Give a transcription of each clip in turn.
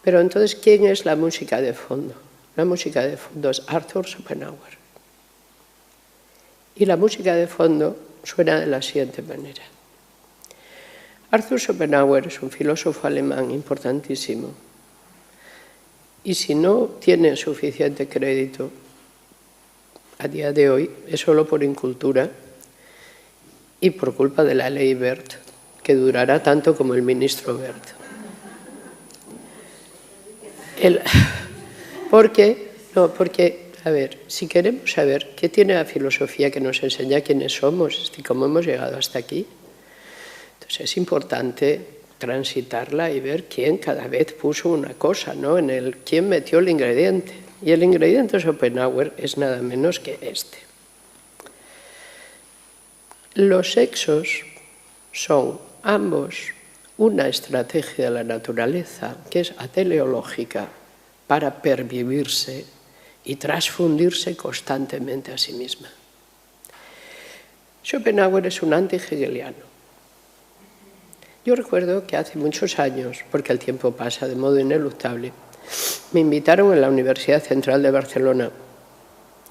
Pero entonces, ¿quién es la música de fondo? La música de fondo es Arthur Schopenhauer. Y la música de fondo suena de la siguiente manera. Arthur Schopenhauer es un filósofo alemán importantísimo. Y si no tiene suficiente crédito a día de hoy, es solo por incultura y por culpa de la ley Bert, que durará tanto como el ministro Bert. Porque, a ver, si queremos saber qué tiene la filosofía que nos enseña quiénes somos y cómo hemos llegado hasta aquí, entonces es importante transitarla y ver quién cada vez puso una cosa, ¿no? Quién metió el ingrediente. Y el ingrediente de Schopenhauer es nada menos que este. Los sexos son ambos una estrategia de la naturaleza que es ateleológica para pervivirse y transfundirse constantemente a sí misma. Schopenhauer es un anti-hegeliano. Yo recuerdo que hace muchos años, porque el tiempo pasa de modo ineluctable, me invitaron en la Universidad Central de Barcelona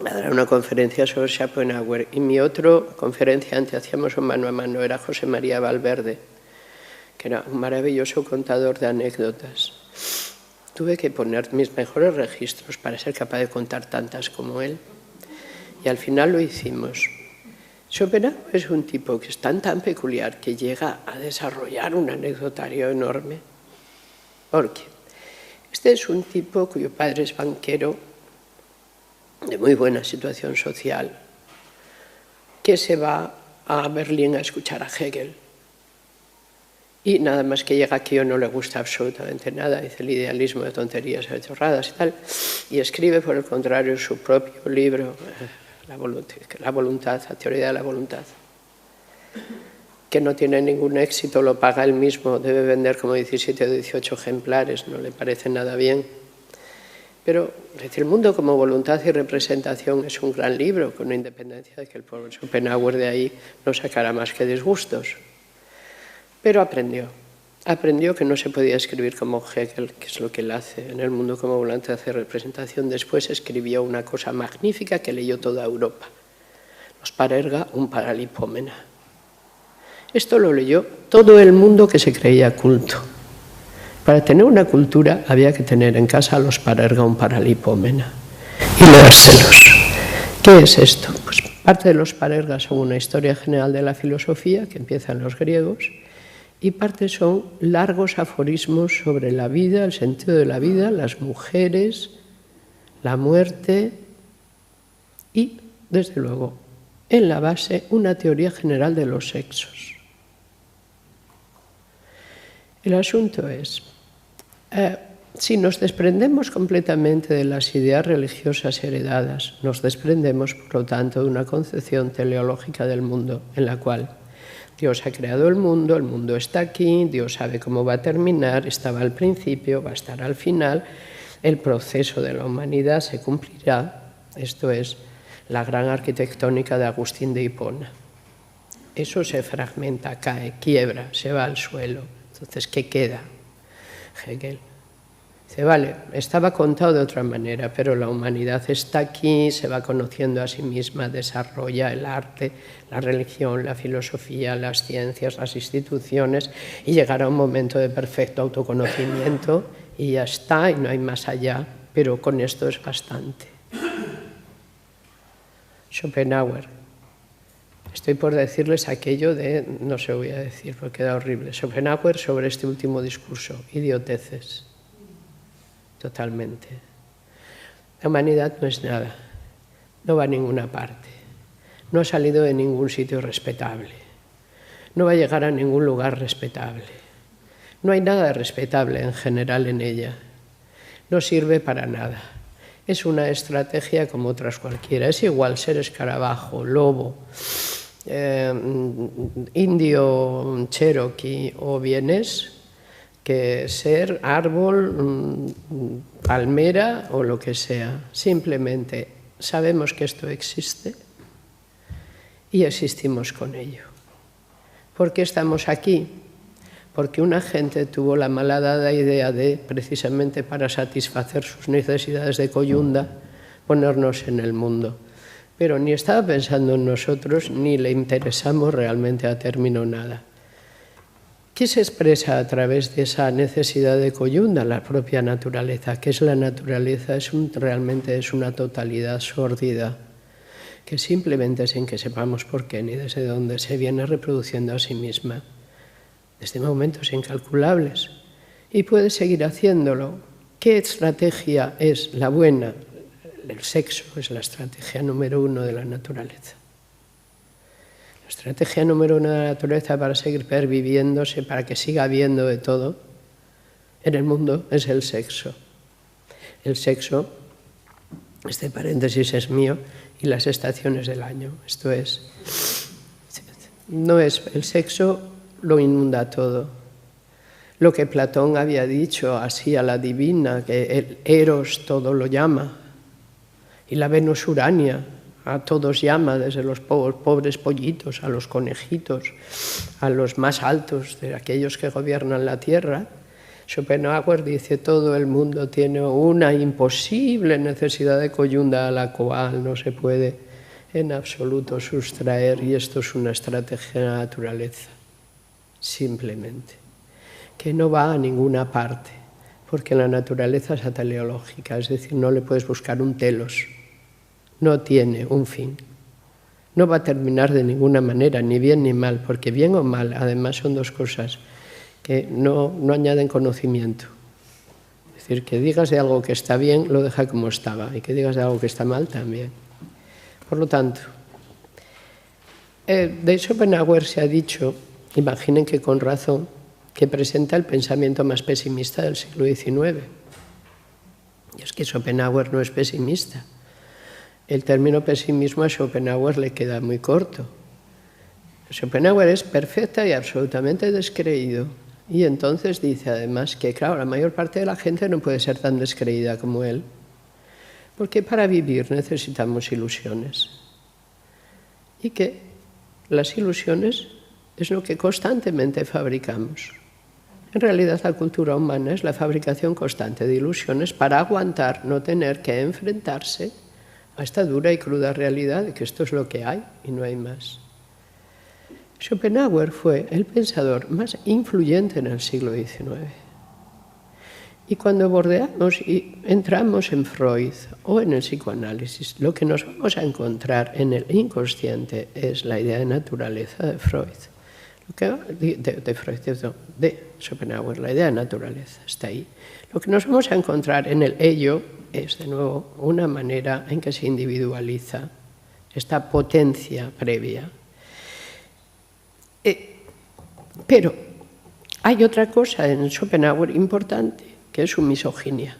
a dar una conferencia sobre Schopenhauer y mi otra conferencia antes hacíamos un mano a mano era José María Valverde, que era un maravilloso contador de anécdotas. Tuve que poner mis mejores registros para ser capaz de contar tantas como él y al final lo hicimos. Schopenhauer es un tipo que es tan peculiar que llega a desarrollar un anecdotario enorme. ¿Por qué? Este es un tipo cuyo padre es banquero, de muy buena situación social, que se va a Berlín a escuchar a Hegel. Y nada más que llega aquí no le gusta absolutamente nada, dice el idealismo de tonterías y de chorradas y tal, y escribe por el contrario su propio libro, la voluntad, la teoría de la voluntad, que no tiene ningún éxito, lo paga él mismo, debe vender como 17 o 18 ejemplares, no le parece nada bien. Pero El mundo como voluntad y representación es un gran libro, con independencia de que el pobre Schopenhauer de ahí no sacara más que disgustos. Pero aprendió que no se podía escribir como Hegel, que es lo que él hace en El mundo como voluntad y representación. Después escribió una cosa magnífica que leyó toda Europa. Los Parerga, un paralipómena. Esto lo leyó todo el mundo que se creía culto. Para tener una cultura había que tener en casa a los Parerga, un paralipómena y leérselos. ¿Qué es esto? Pues parte de los Parerga son una historia general de la filosofía que empieza en los griegos y parte son largos aforismos sobre la vida, el sentido de la vida, las mujeres, la muerte y, desde luego, en la base, una teoría general de los sexos. El asunto es, si nos desprendemos completamente de las ideas religiosas heredadas, nos desprendemos, por lo tanto, de una concepción teleológica del mundo en la cual Dios ha creado el mundo está aquí, Dios sabe cómo va a terminar, estaba al principio, va a estar al final, el proceso de la humanidad se cumplirá, esto es la gran arquitectónica de Agustín de Hipona. Eso se fragmenta, cae, quiebra, se va al suelo. Entonces, ¿qué queda? Hegel dice, vale, estaba contado de otra manera, pero la humanidad está aquí, se va conociendo a sí misma, desarrolla el arte, la religión, la filosofía, las ciencias, las instituciones, y llegará un momento de perfecto autoconocimiento y ya está, y no hay más allá, pero con esto es bastante. Schopenhauer. Estoy por decirles aquello de, no se lo voy a decir porque queda horrible, Schopenhauer sobre este último discurso, idioteces. Totalmente. La humanidad no es nada, no va a ninguna parte, no ha salido de ningún sitio respetable, no va a llegar a ningún lugar respetable. No hay nada respetable en general en ella, no sirve para nada. Es una estrategia como otras cualquiera, es igual ser escarabajo, lobo, indio, cherokee o vienés, que ser árbol, palmera o lo que sea. Simplemente sabemos que esto existe y existimos con ello. ¿Por qué estamos aquí? porque una gente tuvo la malhadada idea de, precisamente para satisfacer sus necesidades de coyunda, ponernos en el mundo. Pero ni estaba pensando en nosotros, ni le interesamos realmente a término nada. ¿Qué se expresa a través de esa necesidad de coyunda? La propia naturaleza. ¿Qué es la naturaleza? Realmente es una totalidad sórdida, que simplemente sin que sepamos por qué ni desde dónde se viene reproduciendo a sí misma, desde momentos incalculables, y puede seguir haciéndolo. ¿Qué estrategia es la buena? El sexo es la estrategia número 1 de la naturaleza. La estrategia número 1 de la naturaleza para seguir perviviéndose, para que siga habiendo de todo en el mundo, es el sexo. El sexo, este paréntesis es mío, y las estaciones del año. Esto es, no es el sexo, lo inunda todo. Lo que Platón había dicho así a la divina, que el Eros todo lo llama, y la Venus Urania a todos llama, desde los pobres pollitos a los conejitos, a los más altos de aquellos que gobiernan la tierra. Schopenhauer dice: todo el mundo tiene una imposible necesidad de coyunda a la cual no se puede en absoluto sustraer, y esto es una estrategia de la naturaleza, simplemente, que no va a ninguna parte, porque la naturaleza es ateleológica, es decir, no le puedes buscar un telos, no tiene un fin, no va a terminar de ninguna manera, ni bien ni mal, porque bien o mal, además, son dos cosas que no añaden conocimiento. Es decir, que digas de algo que está bien, lo deja como estaba, y que digas de algo que está mal, también. Por lo tanto, de Schopenhauer se ha dicho, imaginen que con razón, que presenta el pensamiento más pesimista del siglo XIX. Y es que Schopenhauer no es pesimista. El término pesimismo a Schopenhauer le queda muy corto. Schopenhauer es perfecta y absolutamente descreído. Y entonces dice además que, claro, la mayor parte de la gente no puede ser tan descreída como él, porque para vivir necesitamos ilusiones. Y que las ilusiones es lo que constantemente fabricamos. En realidad, la cultura humana es la fabricación constante de ilusiones para aguantar, no tener que enfrentarse a esta dura y cruda realidad de que esto es lo que hay y no hay más. Schopenhauer fue el pensador más influyente en el siglo XIX. Y cuando bordeamos y entramos en Freud o en el psicoanálisis, lo que nos vamos a encontrar en el inconsciente es la idea de naturaleza de Freud. De Schopenhauer, la idea de naturaleza está ahí. Lo que nos vamos a encontrar en el ello es, de nuevo, una manera en que se individualiza esta potencia previa. Pero hay otra cosa en Schopenhauer importante, que es su misoginia.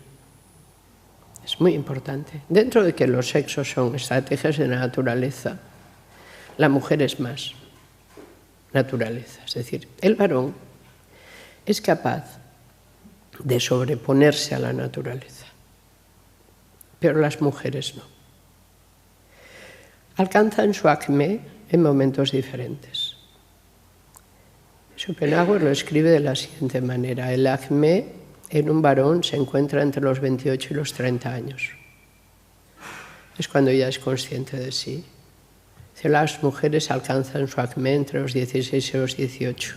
Es muy importante. Dentro de que los sexos son estrategias de la naturaleza, la mujer es más naturaleza. Es decir, el varón es capaz de sobreponerse a la naturaleza, pero las mujeres no. Alcanzan su acmé en momentos diferentes. Schopenhauer lo escribe de la siguiente manera: el acmé en un varón se encuentra entre los 28 y los 30 años. Es cuando ya es consciente de sí. Las mujeres alcanzan su acmé entre los 16 y los 18.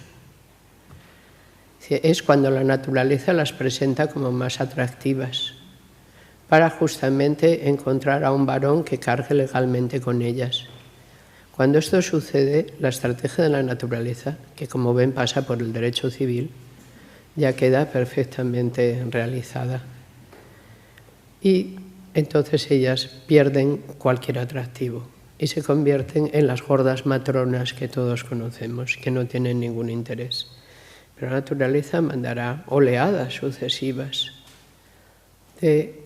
Es cuando la naturaleza las presenta como más atractivas, para justamente encontrar a un varón que cargue legalmente con ellas. Cuando esto sucede, la estrategia de la naturaleza, que como ven pasa por el derecho civil, ya queda perfectamente realizada. Y entonces ellas pierden cualquier atractivo y se convierten en las gordas matronas que todos conocemos, que no tienen ningún interés. Pero la naturaleza mandará oleadas sucesivas de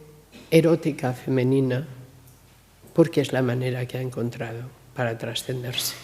erótica femenina, porque es la manera que ha encontrado para trascenderse.